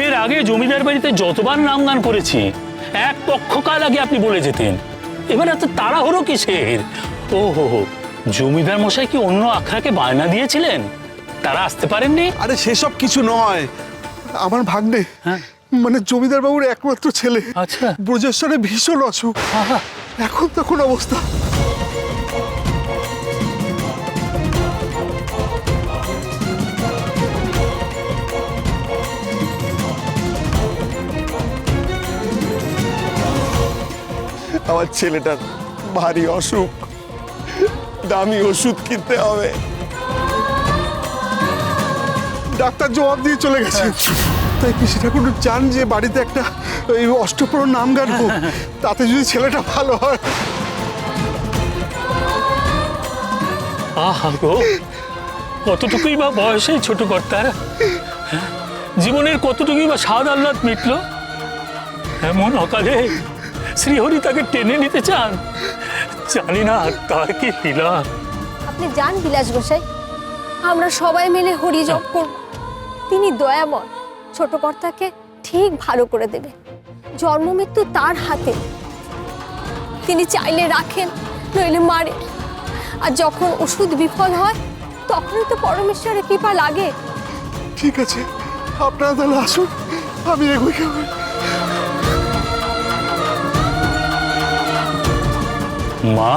এর আগে জমিদার বাড়িতে যতবার নামগান করেছি এক পক্ষকাল আগে আপনি বলে যেতেন। এবার এত তাড়াহুড়ো কিসের? ও হো হো, জমিদার মশাই কি অন্য আখড়াকে বায়না দিয়েছিলেন, তারা আসতে পারেননি? আরে সেসব কিছু নয়, আমার ভাগ্নে হ্যাঁ। মানে জমিদার বাবুর একমাত্র ছেলে। আচ্ছা। ব্রজেশ্বরে ভীষণ অসুখ, আহা, এখন তখন অবস্থা। আমার ছেলেটার ভারী অসুখ, দামি ওষুধ কিনতে হবে। ডাক্তার জবাব দিয়ে চলে গেছে। তাই পিসি ঠাকুর চান যে বাড়িতে একটা ওই অষ্টপ্রহর নাম গান হোক, তাতে যদি ছেলেটা ভালো হয়। আহা গো, কতটুকুই বা বয়সে ছোট কর্তার, জীবনের কতটুকুই বা স্বাদ আহ্লাদ মিটলো, এমন অকালে শ্রীহরি তাকে টেনে নিতে চান। জানি না তার কি লীলা। আপনি যান বিলাস গোসাই, আমরা সবাই মিলে হরি জপ করব। তিনি দয়াময়, ছোট কর্তাকে ঠিক ভালো করে দেবে। জন্ম মৃত্যু তার হাতে, তিনি চাইলে রাখেন, নইলে মারে। আর যখন ওষুধ বিফল হয় তখনই তো পরমেশ্বরের কৃপা লাগে। ঠিক আছে, আপনারা তাহলে আসুন, আমি এগোই কেমন। মা,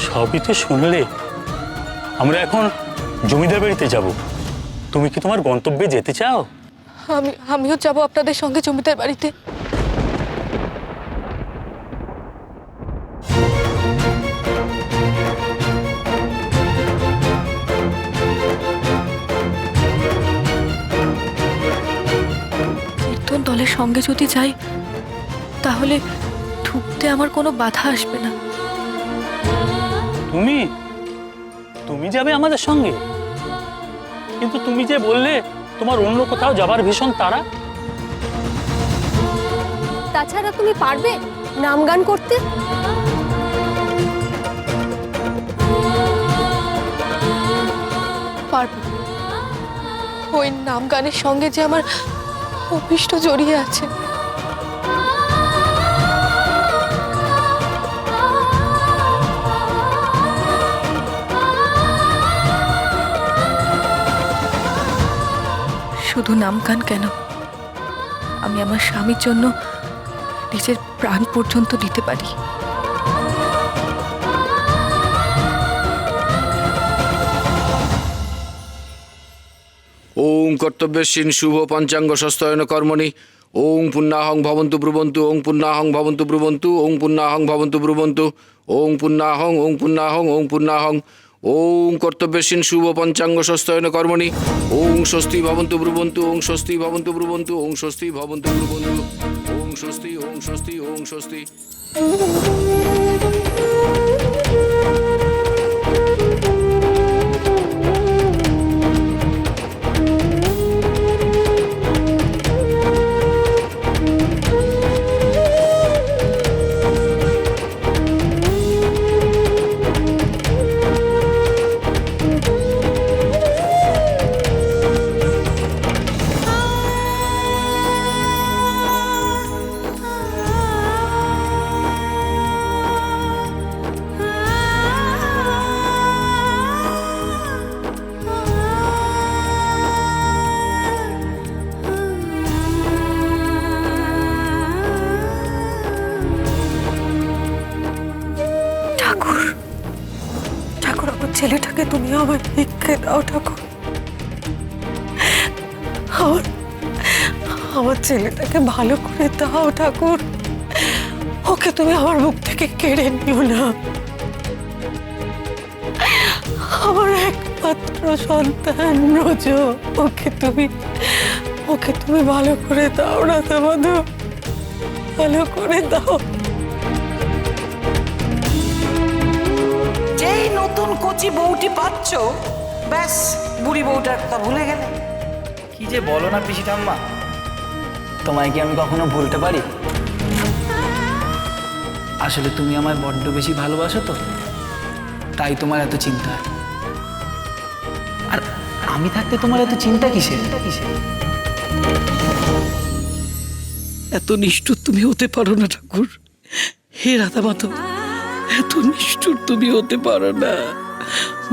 সবই তো শুনলে। আমরা এখন জমিদার বাড়িতে যাব। তুমি কি তোমার গন্তব্যে যেতে চাও? আমিও যাব আপনাদের সঙ্গে জমিদার বাড়িতে। কীর্তন দলের সঙ্গে যদি যাই তাহলে ঢুকতে আমার কোনো বাধা আসবে না। তুমি যাবে আমাদের সঙ্গে? কিন্তু তুমি যে বললে তোমার অন্য কোথাও যাবার ভীষণ তাড়া। তাছাড়া তুমি পারবে নাম গান করতে? পারবো। ওই নাম গানের সঙ্গে যে আমার অভীষ্ট জড়িয়ে আছে। শুধু নাম গান কেন, আমি আমার স্বামীর জন্য নিজের প্রাণ পর্যন্ত দিতে পারি। ওং কর্তব্যস্মিন শুভ পঞ্চাঙ্গ সস্তয়ন কর্মণি ওং পুণ্যাহং ভবন্তু ব্রুবন্তু ওং পুণ্যাহং ভবন্তু ব্রুবন্তু ওং পুণ্যাহং ভবন্তু ব্রুবন্তু ওং পুণ্যাহং ওং পুণ্যাহং ওং পুণ্যাহং ওং কর্তব্যস্মিন শুভ পঞ্চাঙ্গ সস্তয়ন কর্মণি ওং স্বস্তি ভবন্তু ব্রুবন্তু ওং স্বস্তি ভবন্তু ব্রুবন্তু ওং স্বস্তি ভবন্তু ব্রুবন্তু ওং স্বস্তি ওং স্বস্তি ওং স্বস্তি। ছেলেটাকে তুমি আমার ভিক্ষে দাও ঠাকুর। আমার ছেলেটাকে ভালো করে দাও ঠাকুর। ওকে তুমি আমার মুখ থেকে কেড়ে নিও না। আমার একমাত্র সন্তান ব্রজ, ওকে তুমি ভালো করে দাও রাধা মাধব, ভালো করে দাও। যেই নতুন কচি বউটি পাচ্ছ, ব্যাস বুড়ি বউটার কথা ভুলে গেলে। কি যে বলো না পিসি ঠাম্মা, তোমায় কি আমি কখনো ভুলতে পারি? আসলে তুমি আমায় বড্ড বেশি ভালোবাসো তো, তাই তোমার এত চিন্তা। আর আমি থাকতে তোমার এত চিন্তা কিসের? এত নিষ্ঠুর তুমি হতে পারো না ঠাকুর। হে রাধা মাধব, এত নিষ্ঠুর তুমি হতে পারো না।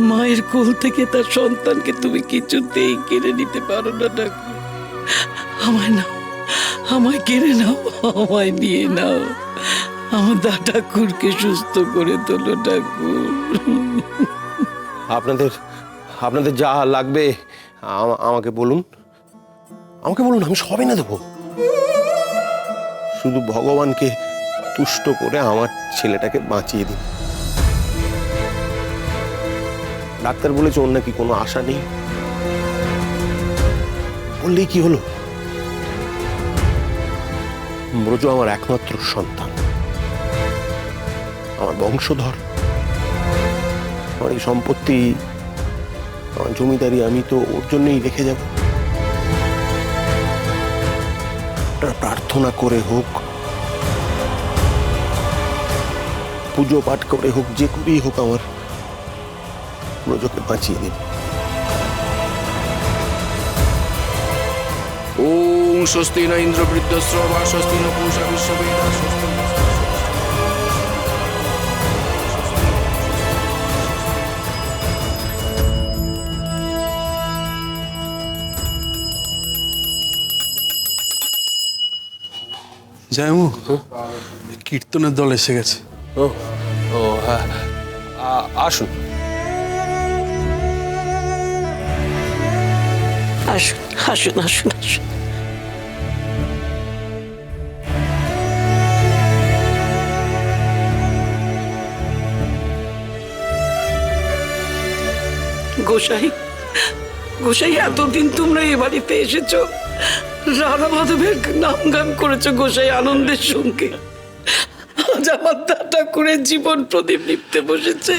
মায়ের কোল থেকে তার সন্তানকে তুমি কিছুতেই কেড়ে নিতে পারো না ঠাকুর। আমায় নাও, আমায় কেড়ে নাও, আমায় নিয়ে নাও। আমার দা ঠাকুরকে সুস্থ করে তোলো ঠাকুর। আপনাদের যা লাগবে আমাকে বলুন, আমি সবই না দেবো। শুধু ভগবানকে তুষ্ট করে আমার ছেলেটাকে বাঁচিয়ে দিন। ডাক্তার বলেছে ওর নাকি কোনো আশা নেই। বললেই কি হলো? ব্রজ আমার একমাত্র সন্তান, আমার বংশধর। আমার এই সম্পত্তি, আমার জমিদারি আমি তো ওর জন্যই রেখে যাব। প্রার্থনা করে হোক, পুজো পাঠ করে হোক, যে করেই হোক আমার ব্রজকে বাঁচিয়ে দিন। ওং স্বস্তি ন ইন্দ্র বৃদ্ধশ্রবা স্বস্তি ন পূষা বিশ্ববেদা স্বস্তি ন জয়মু, কীর্তনের দল এসে গেছে। ও হ্যাঁ, আসুন। আসুন আসুন আসুন আসুন। গোসাই, গোসাই, এতদিন তোমরা এ বাড়িতে এসেছো, রাধা মাধবের নাম গান করেছো গোসাই আনন্দের সঙ্গে। আজ আমার দা ঠাকুরের জীবন প্রদীপ নিভতে বসেছে।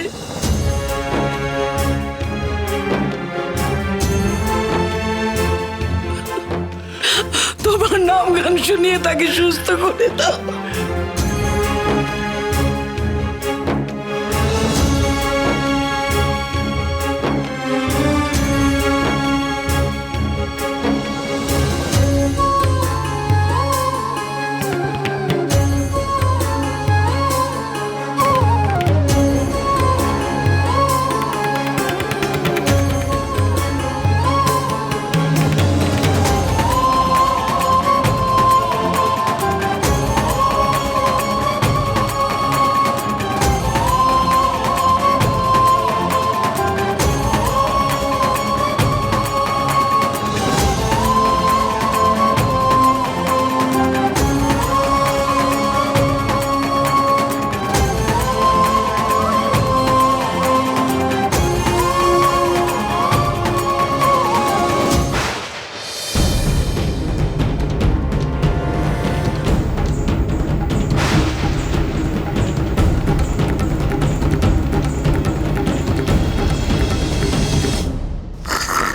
তোমার নাম গান শুনিয়ে তাকে সুস্থ করে দাও।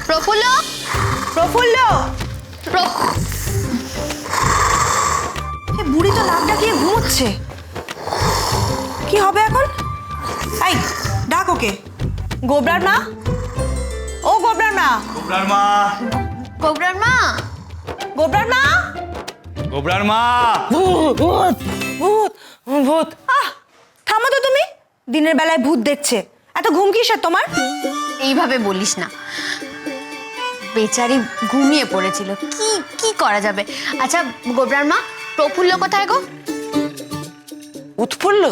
প্রফুল্ল, প্রফুল্ল, বুড়ি তো নাক ডাকিয়ে ঘুমোচ্ছে। কি হবে এখন? এই ডাক ওকে। গোবরার মা, ও গোবরার মা, গোবরার মা, গোবরার মা, গোবরার মা। ভূত ভূত ভূত। থামো তো তুমি, দিনের বেলায় ভূত দেখছে। এত ঘুম কিসের তোমার? এইভাবে বলিস না, বেচারি ঘুমিয়ে পড়েছিল। কি কি করা যাবে? আচ্ছা গোবরার মা, প্রফুল্ল কোথায় গো? উৎফুল্ল?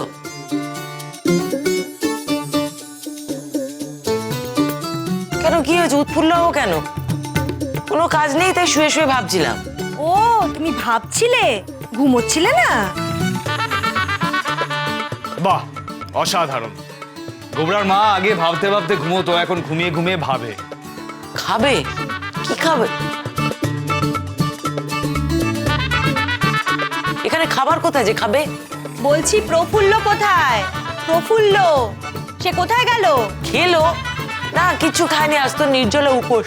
কেন, কি হয়েছে? উৎফুল্ল হবো কেন? কোনো কাজ নেই তাই শুয়ে শুয়ে ভাবছিলাম। ও তুমি ভাবছিলে, ঘুমোচ্ছিলে না? বাহ, অসাধারণ। গোবরার মা আগে ভাবতে ভাবতে ঘুমোতো, এখন ঘুমিয়ে ঘুমিয়ে ভাবে। খাবে? কি খাবে? এখানে খাবার কোথায় যে খাবে? বলছি প্রফুল্ল কোথায়? প্রফুল্ল সে কোথায় গেল? খেলো না, কিছু খায়নি, আজ তো নির্জলা উপোস।